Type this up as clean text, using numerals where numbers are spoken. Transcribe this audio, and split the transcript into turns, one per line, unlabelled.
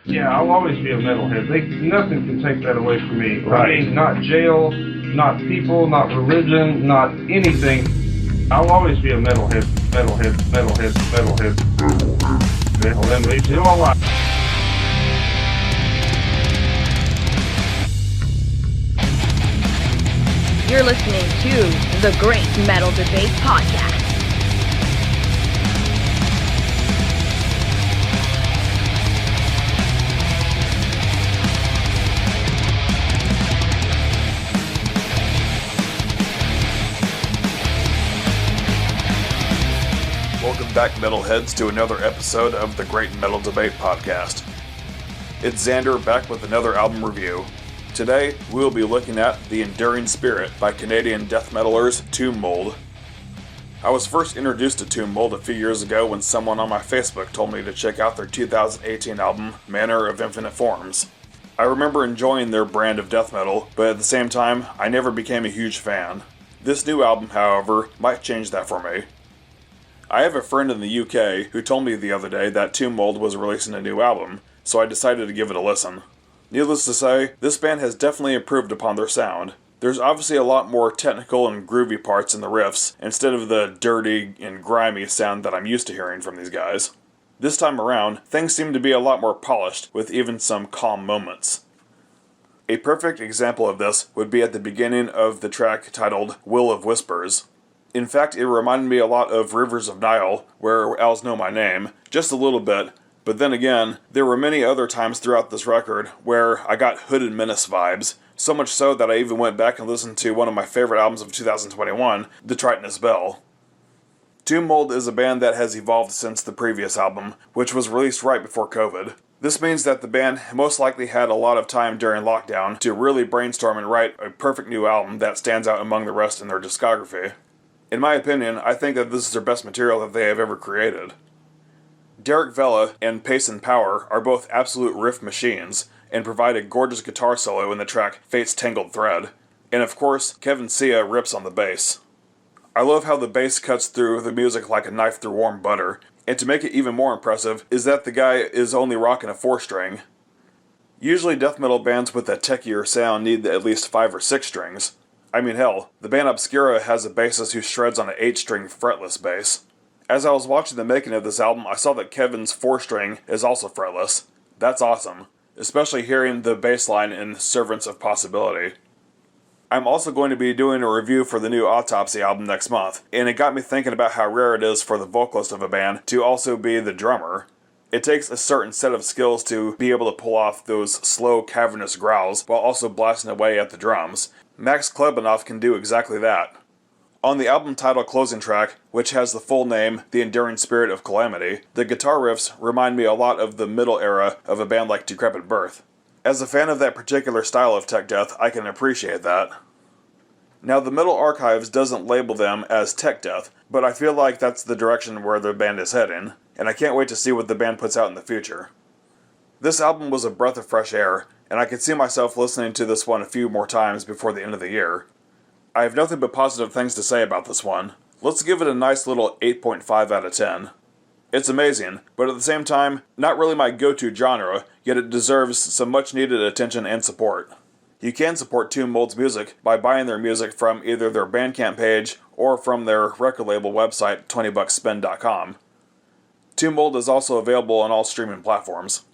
Yeah, I'll always be a metalhead. Nothing can take that away from me.
Right.
I mean, not jail, not people, not religion, not anything. I'll always be a metalhead. Metalhead leaves you all right.
You're listening to the Great Metal Debate Podcast.
Welcome back, metalheads, to another episode of the Great Metal Debate Podcast. It's Xander back with another album review. Today, we'll be looking at The Enduring Spirit by Canadian death metalers Tomb Mold. I was first introduced to Tomb Mold a few years ago when someone on my Facebook told me to check out their 2018 album, Manner of Infinite Forms. I remember enjoying their brand of death metal, but at the same time, I never became a huge fan. This new album, however, might change that for me. I have a friend in the UK who told me the other day that Tomb Mold was releasing a new album, so I decided to give it a listen. Needless to say, this band has definitely improved upon their sound. There's obviously a lot more technical and groovy parts in the riffs, instead of the dirty and grimy sound that I'm used to hearing from these guys. This time around, things seem to be a lot more polished, with even some calm moments. A perfect example of this would be at the beginning of the track titled Will of Whispers. In fact, it reminded me a lot of Rivers of Nihil, where Owls Know My Name, just a little bit, but then again, there were many other times throughout this record where I got Hooded Menace vibes, so much so that I even went back and listened to one of my favorite albums of 2021, the Tritonus Bell. Tomb Mold is a band that has evolved since the previous album, which was released right before COVID. This means that the band most likely had a lot of time during lockdown to really brainstorm and write a perfect new album that stands out among the rest in their discography. In my opinion, I think that this is their best material that they have ever created. Derek Vela and Payson Power are both absolute riff machines, and provide a gorgeous guitar solo in the track Fate's Tangled Thread. And of course, Kevin Sia rips on the bass. I love how the bass cuts through the music like a knife through warm butter, and to make it even more impressive is that the guy is only rocking a 4-string. Usually death metal bands with a techier sound need at least 5 or 6 strings. I mean hell, the band Obscura has a bassist who shreds on an 8-string fretless bass. As I was watching the making of this album, I saw that Kevin's 4-string is also fretless. That's awesome, especially hearing the bass line in Servants of Possibility. I'm also going to be doing a review for the new Autopsy album next month, and it got me thinking about how rare it is for the vocalist of a band to also be the drummer. It takes a certain set of skills to be able to pull off those slow, cavernous growls while also blasting away at the drums. Max Klebanov can do exactly that. On the album title closing track, which has the full name, The Enduring Spirit of Calamity, the guitar riffs remind me a lot of the middle era of a band like Decrepit Birth. As a fan of that particular style of tech death, I can appreciate that. Now, the Metal Archives doesn't label them as tech death, but I feel like that's the direction where the band is heading, and I can't wait to see what the band puts out in the future. This album was a breath of fresh air, and I could see myself listening to this one a few more times before the end of the year. I have nothing but positive things to say about this one. Let's give it a nice little 8.5 out of 10. It's amazing, but at the same time, not really my go-to genre, yet it deserves some much-needed attention and support. You can support Tomb Mold's music by buying their music from either their Bandcamp page or from their record label website, 20bucksspend.com. Tomb Mold is also available on all streaming platforms.